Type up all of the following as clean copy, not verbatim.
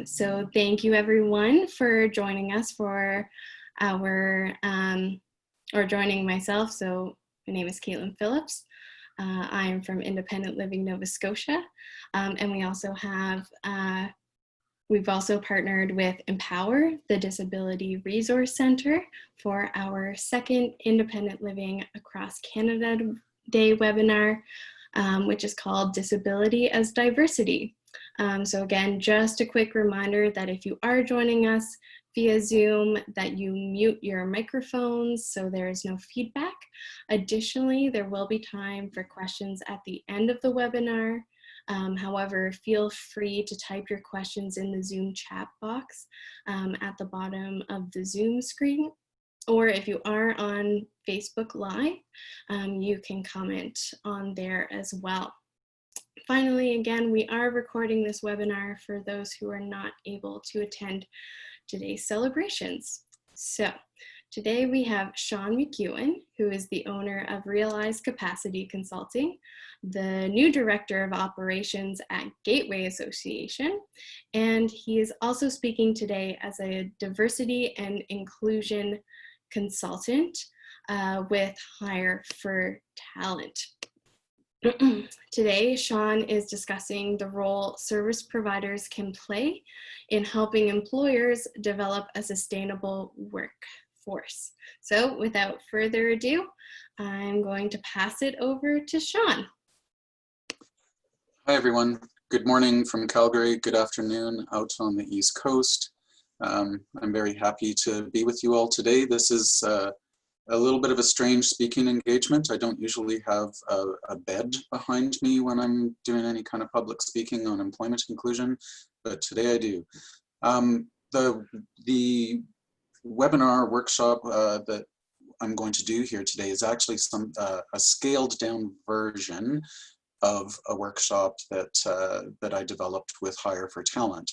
So thank you everyone for joining us for our, or joining myself. So my name is Caitlin Phillips. I am from Independent Living Nova Scotia. And we also have, we've also partnered with Empower, the Disability Resource Centre, for our second Independent Living Across Canada Day webinar, which is called Disability as Diversity. So again, just a quick reminder that if you are joining us via Zoom, that you mute your microphones so there is no feedback. Additionally, there will be time for questions at the end of the webinar. However, feel free to type your questions in the Zoom chat box at the bottom of the Zoom screen. Or if you are on Facebook Live, you can comment on there as well. Finally, again, we are recording this webinar for those who are not able to attend today's celebrations. So today we have Sean McEwen, who is the owner of Realized Capacity Consulting, the new director of operations at Gateway Association, and he is also speaking today as a diversity and inclusion consultant with Hire for Talent. Today, Sean is discussing the role service providers can play in helping employers develop a sustainable workforce. So without further ado, I'm going to pass it over to Sean. Hi, everyone. Good morning from Calgary. Good afternoon out on the East Coast. I'm very happy to be with you all today. This is a little bit of a strange speaking engagement. I don't usually have a bed behind me when I'm doing any kind of public speaking on employment inclusion, but today I do. The webinar workshop that I'm going to do here today is actually a scaled down version of a workshop that I developed with Hire for Talent.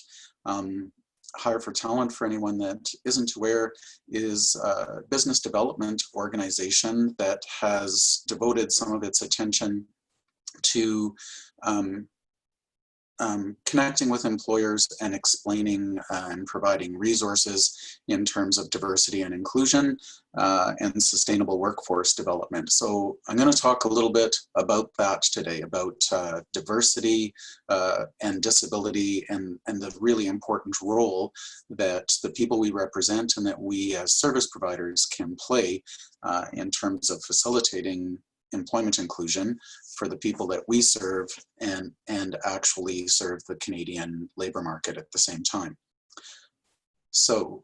Hire for Talent, for anyone that isn't aware, is a business development organization that has devoted some of its attention to connecting with employers and explaining and providing resources in terms of diversity and inclusion and sustainable workforce development. So I'm going to talk a little bit about that today, about diversity and disability and the really important role that the people we represent and that we as service providers can play in terms of facilitating employment inclusion for the people that we serve and actually serve the Canadian labor market at the same time. So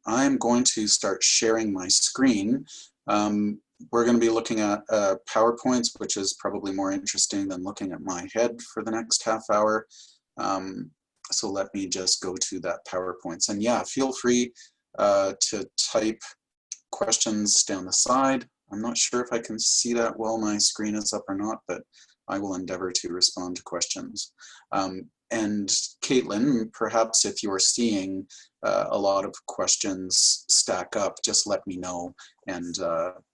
I'm going to start sharing my screen. We're going to be looking at PowerPoints, which is probably more interesting than looking at my head for the next half hour. So let me just go to that PowerPoints. And yeah, feel free to type questions down the side. I'm not sure if I can see that while my screen is up or not, but I will endeavor to respond to questions. And Caitlin, perhaps if you're seeing a lot of questions stack up, just let me know, and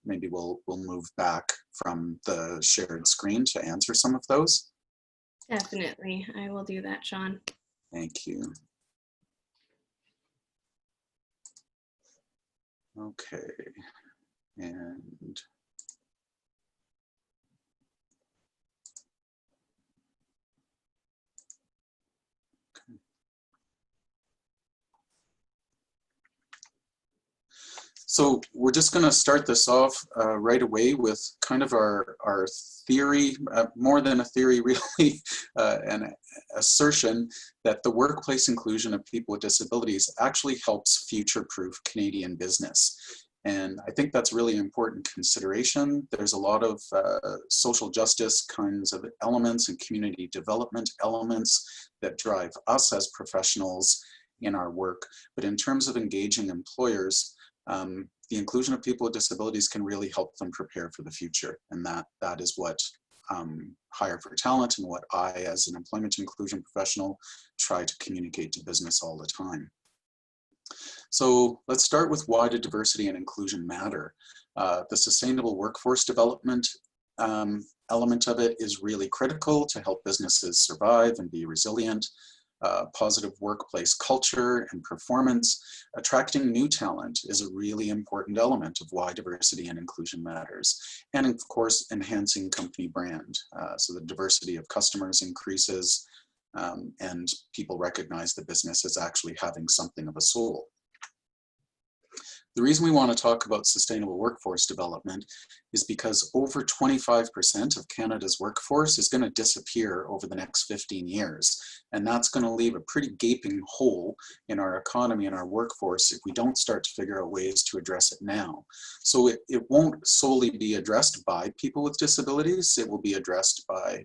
maybe we'll move back from the shared screen to answer some of those. Definitely, I will do that, Sean. Thank you. Okay. And so we're just going to start this off right away with kind of our theory, more than a theory really, an assertion that the workplace inclusion of people with disabilities actually helps future-proof Canadian business. And I think that's really important consideration. There's a lot of social justice kinds of elements and community development elements that drive us as professionals in our work. But in terms of engaging employers, the inclusion of people with disabilities can really help them prepare for the future. And that is what Hire for Talent and what I, as an employment inclusion professional, try to communicate to business all the time. So let's start with why do diversity and inclusion matter? The sustainable workforce development element of it is really critical to help businesses survive and be resilient. positive workplace culture and performance. Attracting new talent is a really important element of why diversity and inclusion matters. And of course, enhancing company brand. So the diversity of customers increases and people recognize the business as actually having something of a soul. The reason we want to talk about sustainable workforce development is because over 25% of Canada's workforce is going to disappear over the next 15 years. And that's going to leave a pretty gaping hole in our economy and our workforce if we don't start to figure out ways to address it now. So it won't solely be addressed by people with disabilities. It will be addressed by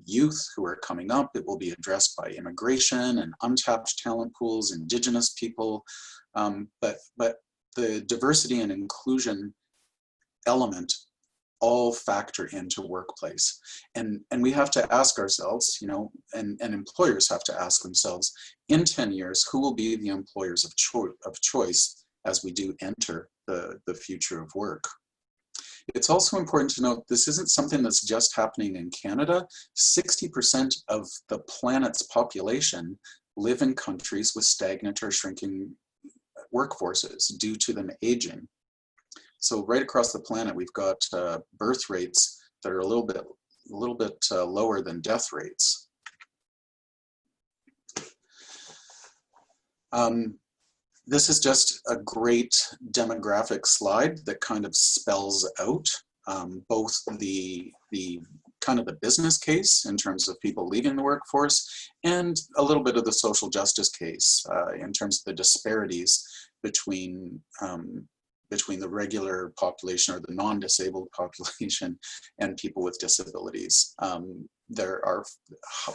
youth who are coming up. It will be addressed by immigration and untapped talent pools, Indigenous people. But the diversity and inclusion element all factor into workplace. And we have to ask ourselves, you know, and employers have to ask themselves, in 10 years, who will be the employers of choice as we do enter the future of work? It's also important to note this isn't something that's just happening in Canada. 60% of the planet's population live in countries with stagnant or shrinking workforces due to them aging. So right across the planet, we've got birth rates that are a little bit lower than death rates. This is just a great demographic slide that kind of spells out both the kind of the business case in terms of people leaving the workforce and a little bit of the social justice case in terms of the disparities between the regular population or the non-disabled population and people with disabilities. There are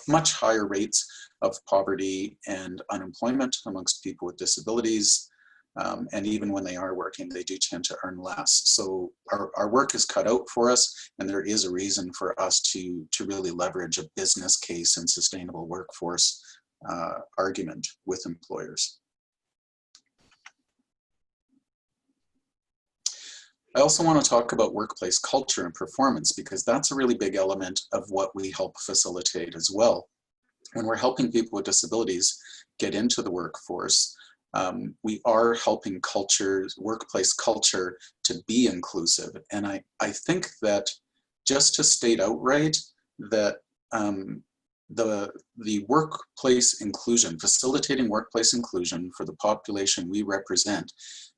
much higher rates of poverty and unemployment amongst people with disabilities. And even when they are working, they do tend to earn less. So our work is cut out for us, and there is a reason for us to really leverage a business case and sustainable workforce argument with employers. I also want to talk about workplace culture and performance because that's a really big element of what we help facilitate as well. When we're helping people with disabilities get into the workforce, we are helping workplace culture to be inclusive. And I think that just to state outright that the workplace inclusion, facilitating workplace inclusion for the population we represent,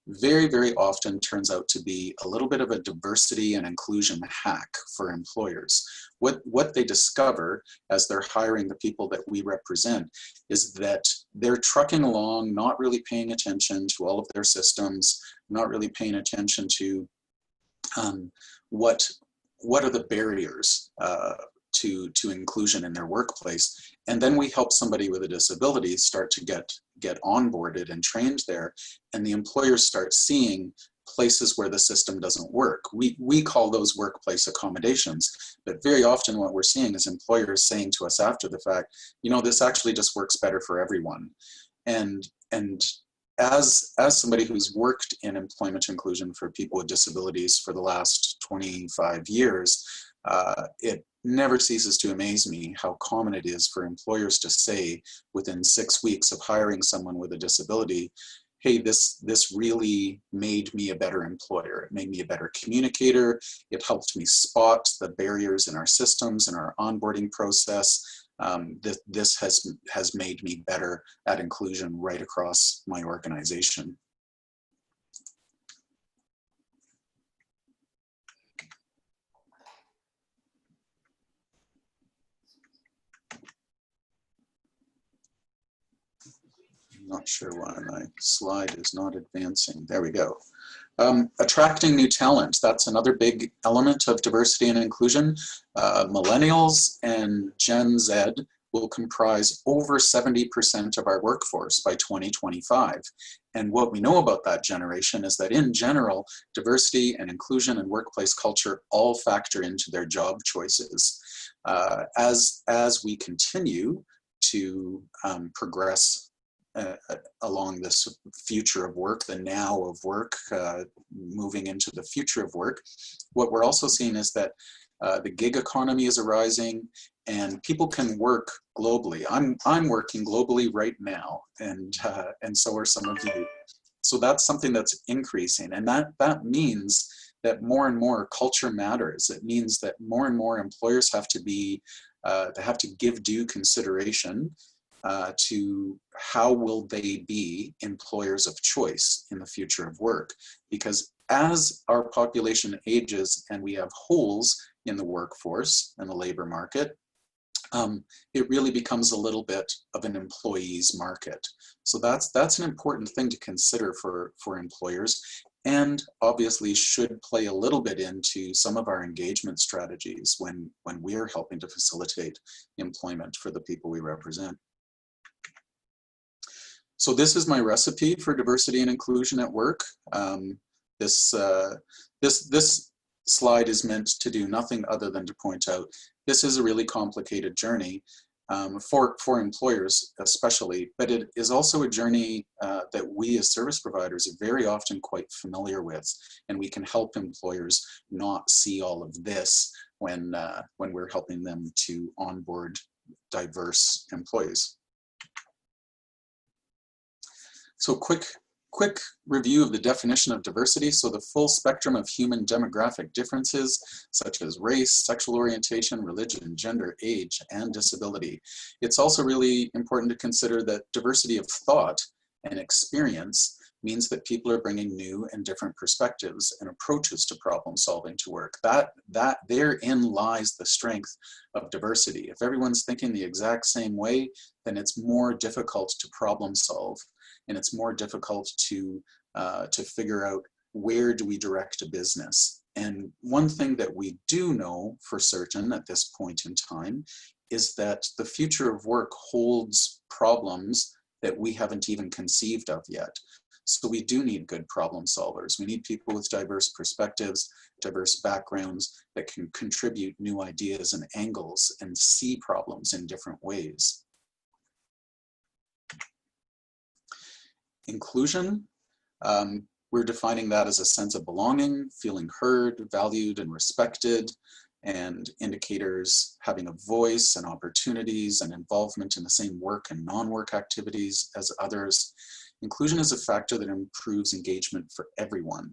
very, very often turns out to be a little bit of a diversity and inclusion hack for employers. What they discover as they're hiring the people that we represent is that they're trucking along, not really paying attention to all of their systems, not really paying attention to what are the barriers to inclusion in their workplace. And then we help somebody with a disability start to get onboarded and trained there, and the employers start seeing places where the system doesn't work. We call those workplace accommodations, but very often what we're seeing is employers saying to us after the fact, you know, this actually just works better for everyone. And as somebody who's worked in employment inclusion for people with disabilities for the last 25 years, it never ceases to amaze me how common it is for employers to say within 6 weeks of hiring someone with a disability, hey, this really made me a better employer. It made me a better communicator. It helped me spot the barriers in our systems and our onboarding process. This has made me better at inclusion right across my organization. Not sure why my slide is not advancing. There we go. Attracting new talent. That's another big element of diversity and inclusion. Millennials and Gen Z will comprise over 70% of our workforce by 2025. And what we know about that generation is that in general, diversity and inclusion and workplace culture all factor into their job choices. As we continue to progress along this future of work, the now of work, moving into the future of work, what we're also seeing is that the gig economy is arising, and people can work globally. I'm working globally right now, and so are some of you. So that's something that's increasing, and that means that more and more culture matters. It means that more and more employers have to be they have to give due consideration to how will they be employers of choice in the future of work, because as our population ages and we have holes in the workforce and the labor market, it really becomes a little bit of an employee's market. So that's an important thing to consider for employers, and obviously should play a little bit into some of our engagement strategies when we're helping to facilitate employment for the people we represent. So this is my recipe for diversity and inclusion at work. This slide is meant to do nothing other than to point out this is a really complicated journey for employers especially, but it is also a journey that we as service providers are very often quite familiar with, and we can help employers not see all of this when we're helping them to onboard diverse employees. So quick review of the definition of diversity. So the full spectrum of human demographic differences, such as race, sexual orientation, religion, gender, age, and disability. It's also really important to consider that diversity of thought and experience means that people are bringing new and different perspectives and approaches to problem solving to work. That therein lies the strength of diversity. If everyone's thinking the exact same way, then it's more difficult to problem solve, and it's more difficult to figure out where do we direct a business. And one thing that we do know for certain at this point in time is that the future of work holds problems that we haven't even conceived of yet. So we do need good problem solvers. We need people with diverse perspectives, diverse backgrounds that can contribute new ideas and angles and see problems in different ways. Inclusion, we're defining that as a sense of belonging, feeling heard, valued, and respected, and indicators having a voice and opportunities and involvement in the same work and non-work activities as others. Inclusion is a factor that improves engagement for everyone.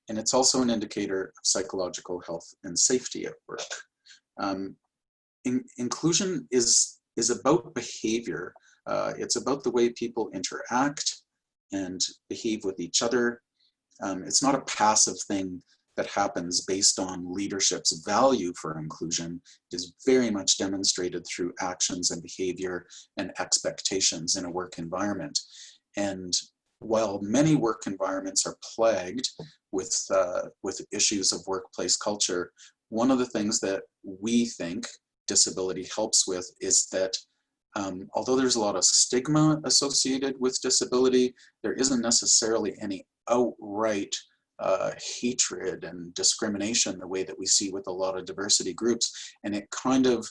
And it's also an indicator of psychological health and safety at work. Inclusion is about behavior. It's about the way people interact and behave with each other. It's not a passive thing that happens based on leadership's value for inclusion. It is very much demonstrated through actions and behavior and expectations in a work environment. And while many work environments are plagued with issues of workplace culture, one of the things that we think disability helps with is that although there's a lot of stigma associated with disability, there isn't necessarily any outright hatred and discrimination the way that we see with a lot of diversity groups. And it kind of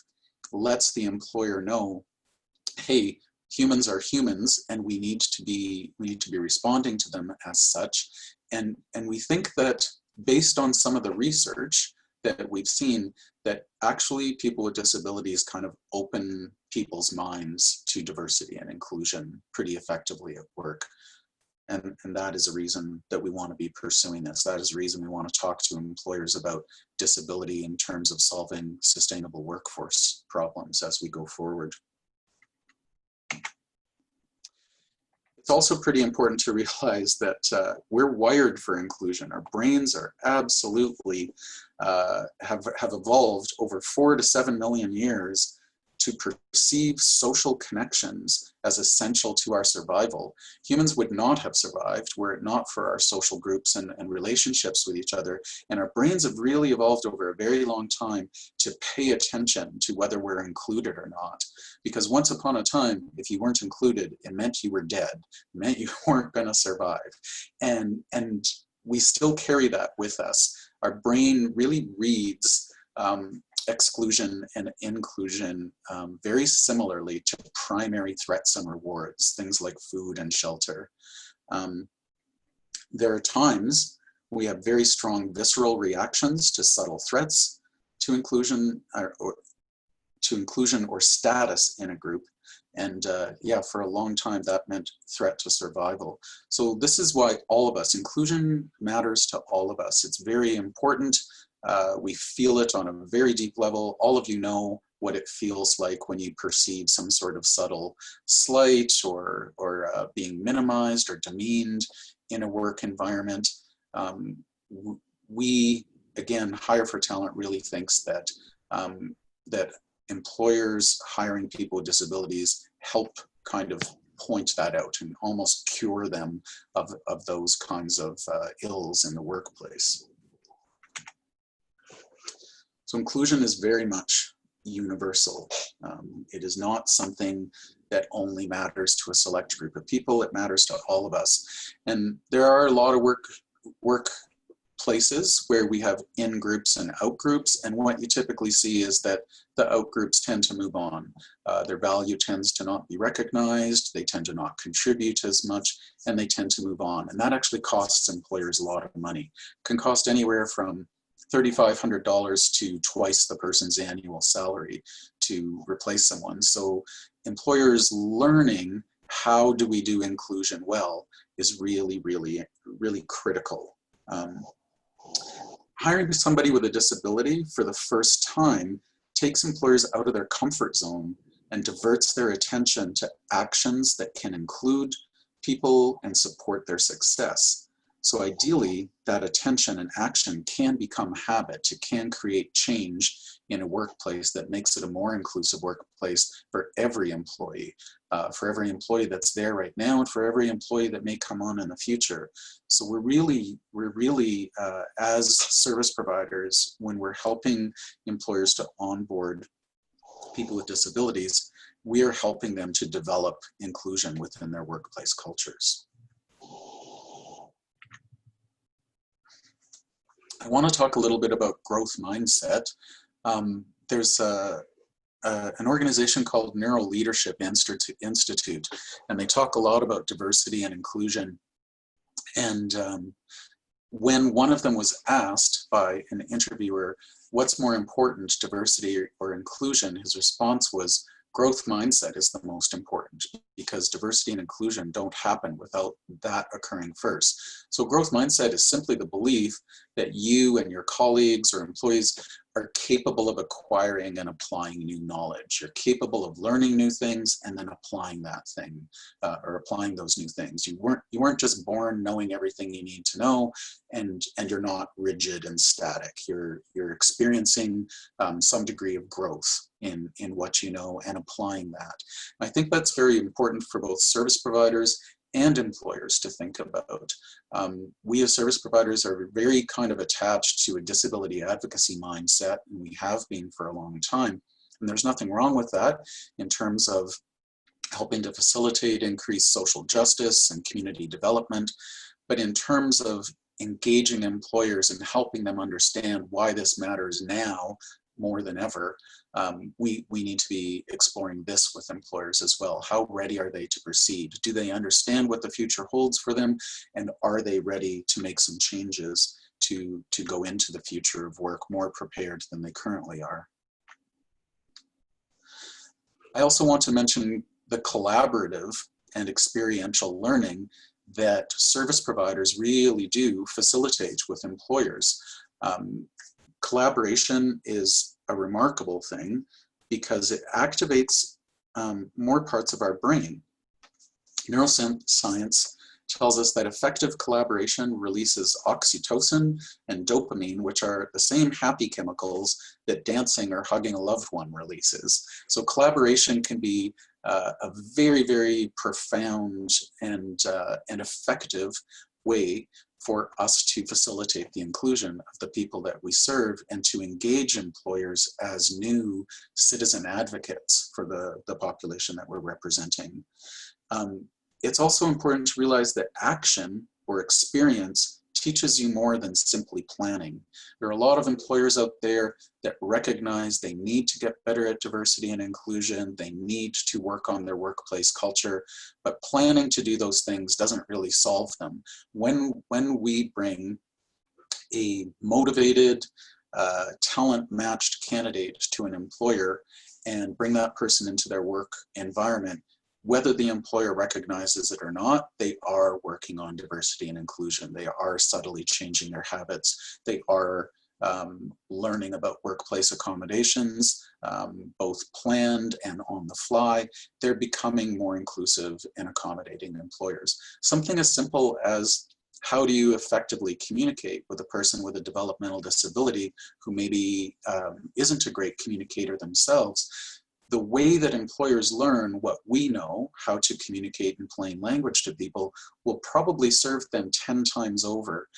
lets the employer know, hey, humans are humans, and we need to be responding to them as such. And we think that based on some of the research that we've seen, that actually people with disabilities kind of open people's minds to diversity and inclusion pretty effectively at work. And that is a reason that we want to be pursuing this. That is a reason we want to talk to employers about disability in terms of solving sustainable workforce problems as we go forward. It's also pretty important to realize that we're wired for inclusion. Our brains are absolutely, have evolved over 4 to 7 million years to perceive social connections as essential to our survival. Humans would not have survived were it not for our social groups and relationships with each other. And our brains have really evolved over a very long time to pay attention to whether we're included or not. Because once upon a time, if you weren't included, it meant you were dead. It meant you weren't gonna survive. And we still carry that with us. Our brain really reads exclusion and inclusion very similarly to primary threats and rewards, things like food and shelter. There are times we have very strong visceral reactions to subtle threats to inclusion or to inclusion or status in a group. And yeah, for a long time that meant threat to survival. So this is why all of us, inclusion matters to all of us. It's very important. We feel it on a very deep level. All of you know what it feels like when you perceive some sort of subtle slight or being minimized or demeaned in a work environment. We, again, Hire for Talent really thinks that that employers hiring people with disabilities help kind of point that out and almost cure them of those kinds of ills in the workplace. So inclusion is very much universal. It is not something that only matters to a select group of people. It matters to all of us. And there are a lot of work places where we have in groups and out groups, and what you typically see is that the out groups tend to move on. Their value tends to not be recognized, they tend to not contribute as much, and they tend to move on. And that actually costs employers a lot of money. It can cost anywhere from $3,500 to twice the person's annual salary to replace someone. So employers learning how do we do inclusion well is really, really, really critical. Hiring somebody with a disability for the first time takes employers out of their comfort zone and diverts their attention to actions that can include people and support their success. So ideally, that attention and action can become habit. It can create change in a workplace that makes it a more inclusive workplace for every employee that's there right now, and for every employee that may come on in the future. So we're really, as service providers, when we're helping employers to onboard people with disabilities, we are helping them to develop inclusion within their workplace cultures. I want to talk a little bit about growth mindset. There's an organization called Neuro Leadership Institute, and they talk a lot about diversity and inclusion. And when one of them was asked by an interviewer, what's more important, diversity or inclusion, his response was, growth mindset is the most important, because diversity and inclusion don't happen without that occurring first. So growth mindset is simply the belief that you and your colleagues or employees are capable of acquiring and applying new knowledge. You're capable of learning new things and then applying that thing, or applying those new things. You weren't just born knowing everything you need to know, and you're not rigid and static. You're experiencing some degree of growth in what you know and applying that. I think that's very important for both service providers and employers to think about. We as service providers are very kind of attached to a disability advocacy mindset, and we have been for a long time. And there's nothing wrong with that in terms of helping to facilitate increased social justice and community development. But in terms of engaging employers and helping them understand why this matters now more than ever, we need to be exploring this with employers as well. How ready are they to proceed? Do they understand what the future holds for them? And are they ready to make some changes to go into the future of work more prepared than they currently are? I also want to mention the collaborative and experiential learning that service providers really do facilitate with employers. Collaboration is a remarkable thing because it activates more parts of our brain. Neuroscience tells us that effective collaboration releases oxytocin and dopamine, which are the same happy chemicals that dancing or hugging a loved one releases. So collaboration can be a very, very profound and effective way for us to facilitate the inclusion of the people that we serve and to engage employers as new citizen advocates for the population that we're representing. It's also important to realize that action or experience teaches you more than simply planning. There are a lot of employers out there that recognize they need to get better at diversity and inclusion, they need to work on their workplace culture, but planning to do those things doesn't really solve them. When we bring a motivated, talent matched candidate to an employer and bring that person into their work environment, whether the employer recognizes it or not, they are working on diversity and inclusion. They are subtly changing their habits. They are learning about workplace accommodations, both planned and on the fly. They're becoming more inclusive and accommodating employers. Something as simple as, how do you effectively communicate with a person with a developmental disability who maybe isn't a great communicator themselves? The way that employers learn what we know, how to communicate in plain language to people, will probably serve them 10 times over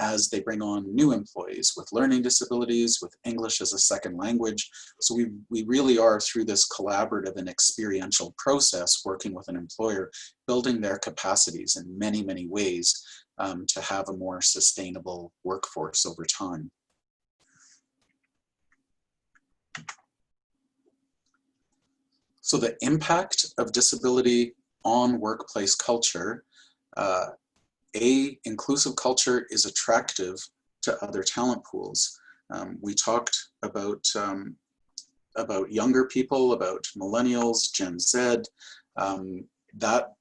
as they bring on new employees with learning disabilities, with English as a second language. So we really are, through this collaborative and experiential process, working with an employer, building their capacities in many, many ways to have a more sustainable workforce over time. So the impact of disability on workplace culture, inclusive culture is attractive to other talent pools. We talked about younger people, about millennials, Gen Z, that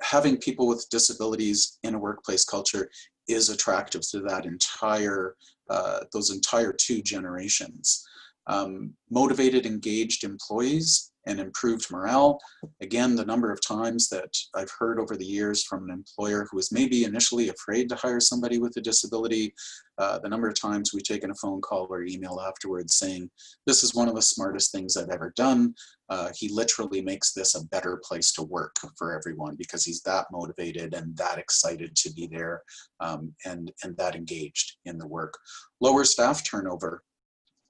having people with disabilities in a workplace culture is attractive to that entire, those entire two generations. Motivated, engaged employees and improved morale. Again, the number of times that I've heard over the years from an employer who was maybe initially afraid to hire somebody with a disability, the number of times we've taken a phone call or email afterwards saying, this is one of the smartest things I've ever done. He literally makes this a better place to work for everyone because he's that motivated and that excited to be there and that engaged in the work. Lower staff turnover.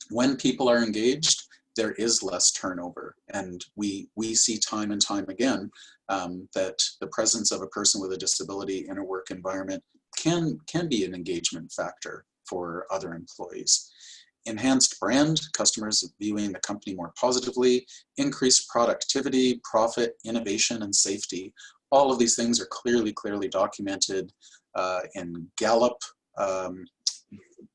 When people are engaged, there is less turnover. And we see time and time again that the presence of a person with a disability in a work environment can be an engagement factor for other employees. Enhanced brand, customers viewing the company more positively, increased productivity, profit, innovation, and safety. All of these things are clearly documented in Gallup.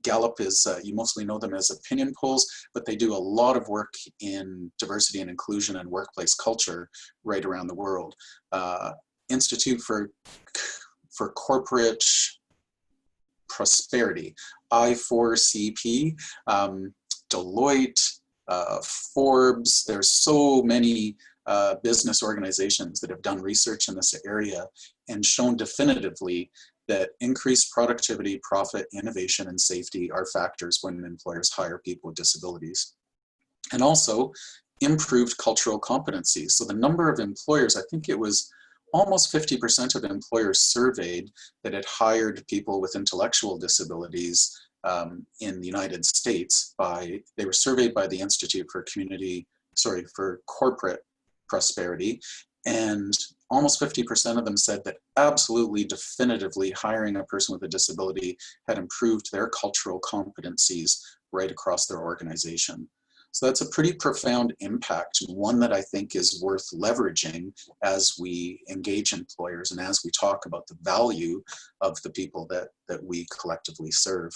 Gallup is, you mostly know them as opinion polls, but they do a lot of work in diversity and inclusion and workplace culture right around the world. Institute for Corporate Prosperity, I4CP, Deloitte, Forbes. There's so many business organizations that have done research in this area and shown definitively that increased productivity, profit, innovation, and safety are factors when employers hire people with disabilities. And also improved cultural competencies. So the number of employers, I think it was almost 50% of employers surveyed that had hired people with intellectual disabilities in the United States they were surveyed by the Institute for Corporate Prosperity, and almost 50% of them said that absolutely definitively hiring a person with a disability had improved their cultural competencies right across their organization. So that's a pretty profound impact, and one that I think is worth leveraging as we engage employers and as we talk about the value of the people that we collectively serve.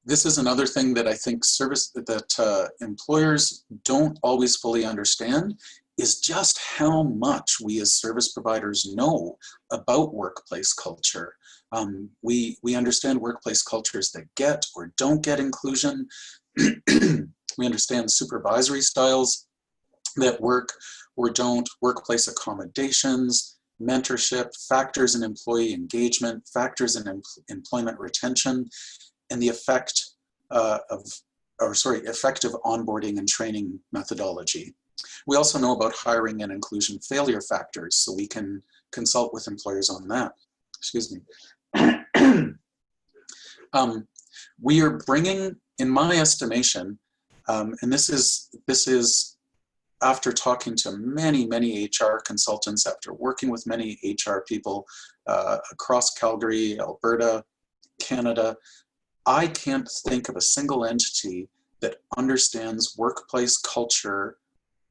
This is another thing that I think employers don't always fully understand, is just how much we as service providers know about workplace culture. We understand workplace cultures that get or don't get inclusion. We understand supervisory styles that work or don't, workplace accommodations, mentorship, factors in employee engagement, factors in employment retention, and the effective onboarding and training methodology. We also know about hiring and inclusion failure factors, so we can consult with employers on that. Excuse me. We are bringing, in my estimation, and this is after talking to many HR consultants, after working with many HR people across Calgary, Alberta, Canada, I can't think of a single entity that understands workplace culture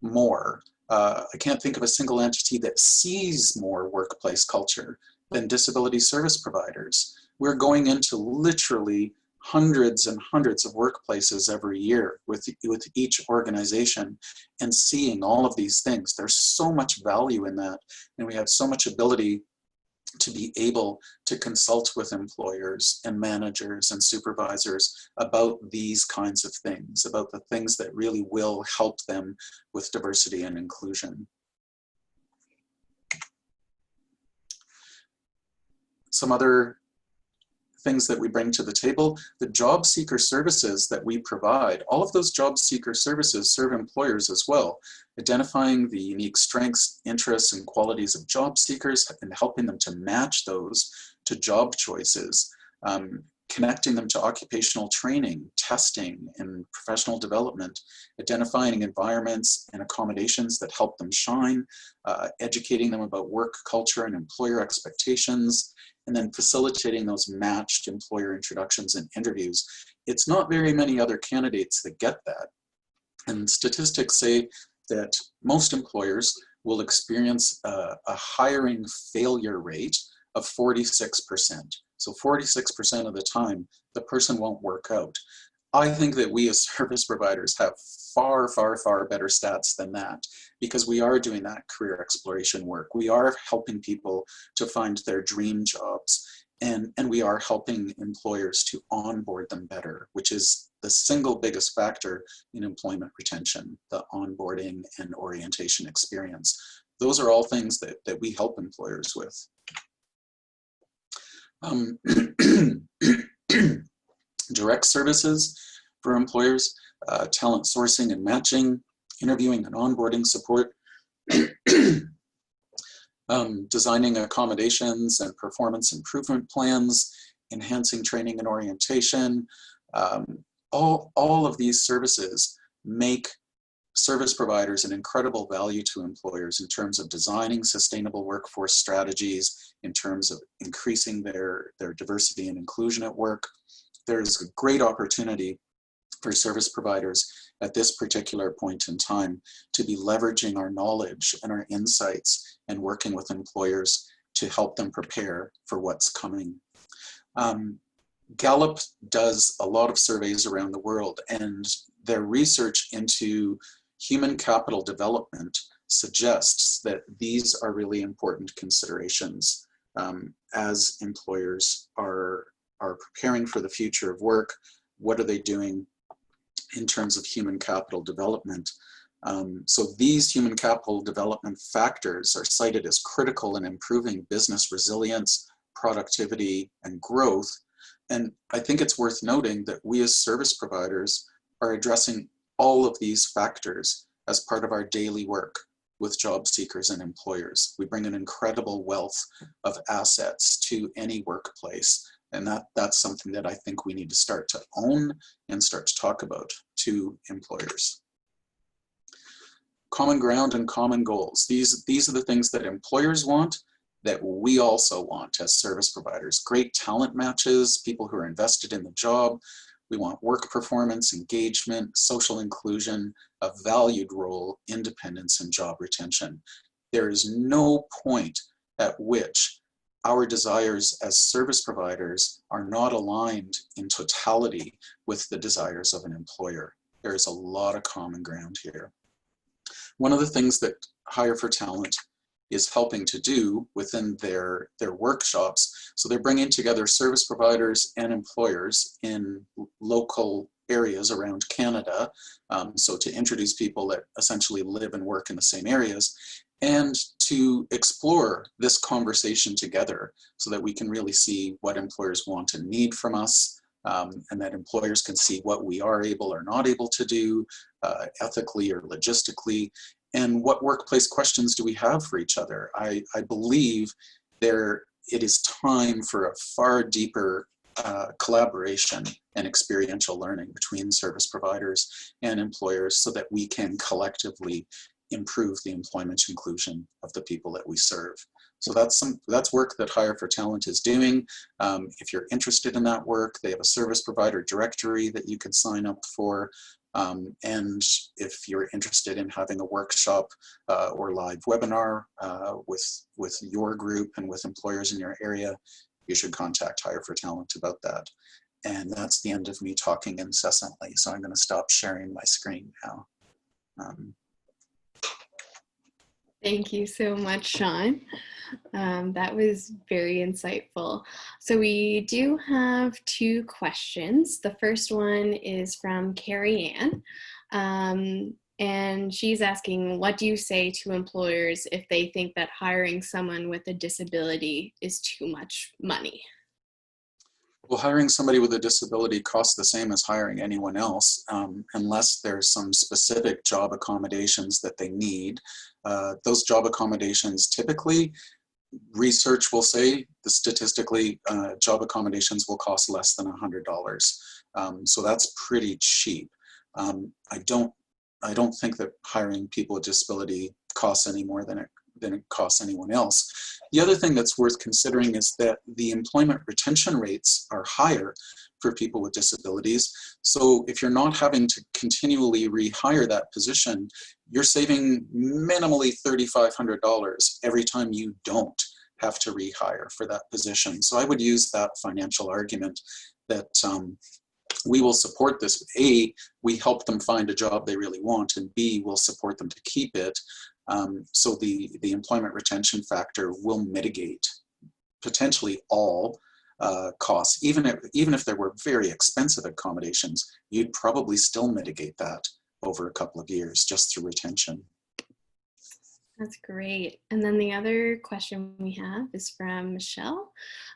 more. I can't think of a single entity that sees more workplace culture than disability service providers. We're going into literally hundreds and hundreds of workplaces every year with each organization and seeing all of these things. There's so much value in that, and we have so much ability to be able to consult with employers and managers and supervisors about these kinds of things, about the things that really will help them with diversity and inclusion. Some other things that we bring to the table, the job seeker services that we provide, all of those job seeker services serve employers as well, identifying the unique strengths, interests, and qualities of job seekers and helping them to match those to job choices, connecting them to occupational training, testing, and professional development, identifying environments and accommodations that help them shine, educating them about work culture and employer expectations, and then facilitating those matched employer introductions and interviews. It's not very many other candidates that get that. And statistics say that most employers will experience a hiring failure rate of 46%. So 46% of the time, the person won't work out. I think that we as service providers have far, far, far better stats than that, because we are doing that career exploration work. We are helping people to find their dream jobs, and we are helping employers to onboard them better, which is the single biggest factor in employment retention, the onboarding and orientation experience. Those are all things that we help employers with. Direct services for employers, talent sourcing and matching, interviewing and onboarding support, designing accommodations and performance improvement plans, enhancing training and orientation. All of these services make service providers an incredible value to employers in terms of designing sustainable workforce strategies, in terms of increasing their diversity and inclusion at work. There's a great opportunity for service providers at this particular point in time to be leveraging our knowledge and our insights and working with employers to help them prepare for what's coming. Gallup does a lot of surveys around the world, and their research into human capital development suggests that these are really important considerations as employers are preparing for the future of work. What are they doing in terms of human capital development? So these human capital development factors are cited as critical in improving business resilience, productivity, and growth. And I think it's worth noting that we as service providers are addressing all of these factors as part of our daily work with job seekers and employers. We bring an incredible wealth of assets to any workplace. And that's something that I think we need to start to own and start to talk about to employers. Common ground and common goals. These are the things that employers want, that we also want as service providers. Great talent matches, people who are invested in the job. We want work performance, engagement, social inclusion, a valued role, independence, and job retention. There is no point at which our desires as service providers are not aligned in totality with the desires of an employer. There is a lot of common ground here. One of the things that Hire for Talent is helping to do within their workshops, so they're bringing together service providers and employers in local areas around Canada, so to introduce people that essentially live and work in the same areas, and to explore this conversation together so that we can really see what employers want and need from us, and that employers can see what we are able or not able to do ethically or logistically, and what workplace questions do we have for each other. I believe it is time for a far deeper collaboration and experiential learning between service providers and employers so that we can collectively improve the employment inclusion of the people that we serve. So that's work that Hire for Talent is doing. If you're interested in that work, they have a service provider directory that you can sign up for. And if you're interested in having a workshop or live webinar with your group and with employers in your area, you should contact Hire for Talent about that. And that's the end of me talking incessantly. So I'm going to stop sharing my screen now. Thank you so much, Sean. That was very insightful. So we do have 2 questions. The first one is from Carrie Ann. And she's asking, what do you say to employers if they think that hiring someone with a disability is too much money? Well, hiring somebody with a disability costs the same as hiring anyone else, unless there's some specific job accommodations that they need. Those job accommodations, typically, research will say that statistically, job accommodations will cost less than $100. So that's pretty cheap. I don't think that hiring people with disability costs any more than it costs anyone else. The other thing that's worth considering is that the employment retention rates are higher for people with disabilities. So if you're not having to continually rehire that position, you're saving minimally $3,500 every time you don't have to rehire for that position. So I would use that financial argument that we will support this. A, we help them find a job they really want, and B, we'll support them to keep it. So the employment retention factor will mitigate potentially all costs. Even if there were very expensive accommodations, you'd probably still mitigate that over a couple of years just through retention. That's great. And then the other question we have is from Michelle.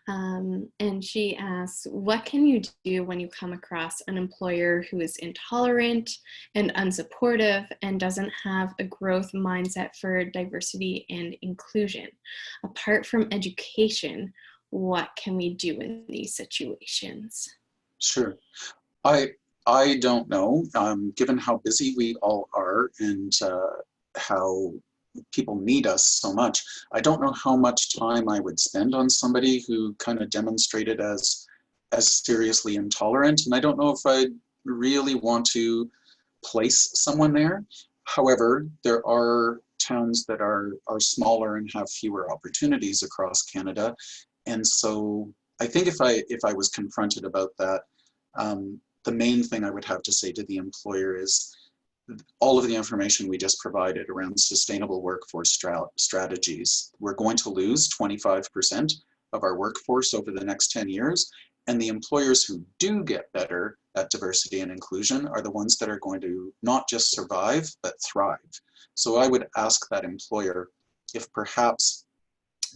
And she asks, what can you do when you come across an employer who is intolerant and unsupportive and doesn't have a growth mindset for diversity and inclusion? Apart from education, what can we do in these situations? Sure. I don't know, given how busy we all are and how people need us so much. I don't know how much time I would spend on somebody who kind of demonstrated as seriously intolerant, and I don't know if I'd really want to place someone there. However, there are towns that are smaller and have fewer opportunities across Canada, and so I think if I was confronted about that, the main thing I would have to say to the employer is all of the information we just provided around sustainable workforce strategies. We're going to lose 25% of our workforce over the next 10 years. And the employers who do get better at diversity and inclusion are the ones that are going to not just survive, but thrive. So I would ask that employer if perhaps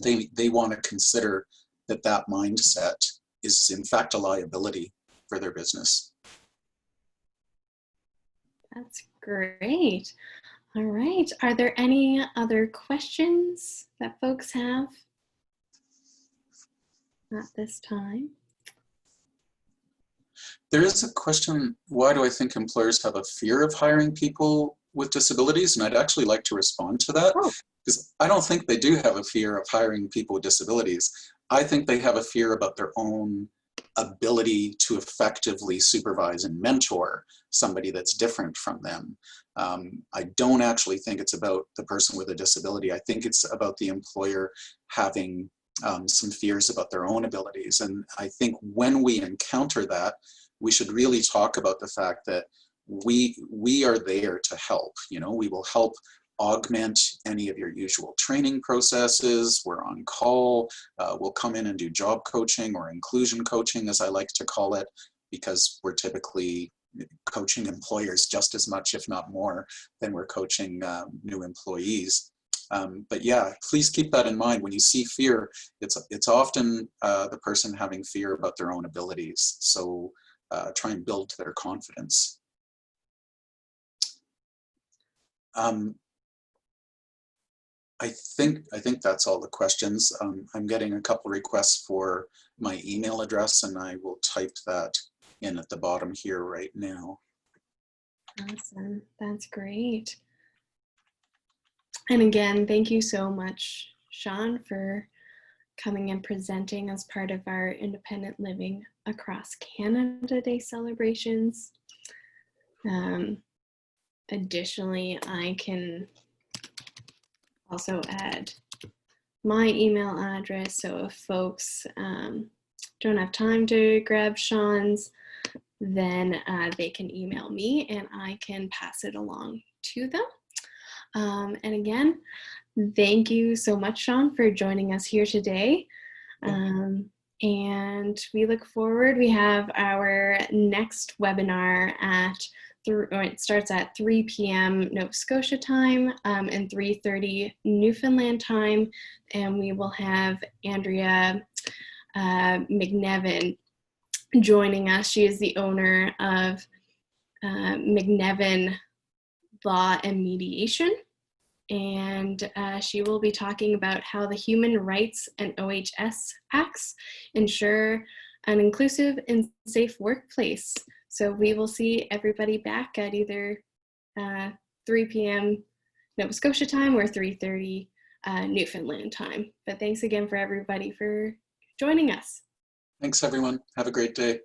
they want to consider that mindset is in fact a liability for their business. That's great. All right. Are there any other questions that folks have at this time? There is a question, why do I think employers have a fear of hiring people with disabilities? And I'd actually like to respond to that, because I don't think they do have a fear of hiring people with disabilities. I think they have a fear about their own ability to effectively supervise and mentor somebody that's different from them. I don't actually think it's about the person with a disability. I think it's about the employer having some fears about their own abilities. And I think when we encounter that, we should really talk about the fact that we are there to help. You know, we will help augment any of your usual training processes. We're on call. We'll come in and do job coaching or inclusion coaching, as I like to call it, because we're typically coaching employers just as much, if not more, than we're coaching new employees. But yeah, please keep that in mind. When you see fear, it's often the person having fear about their own abilities. So try and build their confidence. I think that's all the questions. I'm getting a couple requests for my email address, and I will type that in at the bottom here right now. Awesome. That's great. And again, thank you so much, Sean, for coming and presenting as part of our Independent Living Across Canada Day celebrations. Additionally, I can also add my email address, so if folks don't have time to grab Sean's, then they can email me and I can pass it along to them. And again, thank you so much, Sean, for joining us here today. And we look forward. We have our next webinar it starts at 3 p.m. Nova Scotia time and 3:30 Newfoundland time. And we will have Andrea McEwen joining us. She is the owner of McEwen Law and Mediation. And she will be talking about how the Human Rights and OHS Acts ensure an inclusive and safe workplace. So we will see everybody back at either 3 p.m. Nova Scotia time or 3:30 Newfoundland time. But thanks again for everybody for joining us. Thanks, everyone. Have a great day.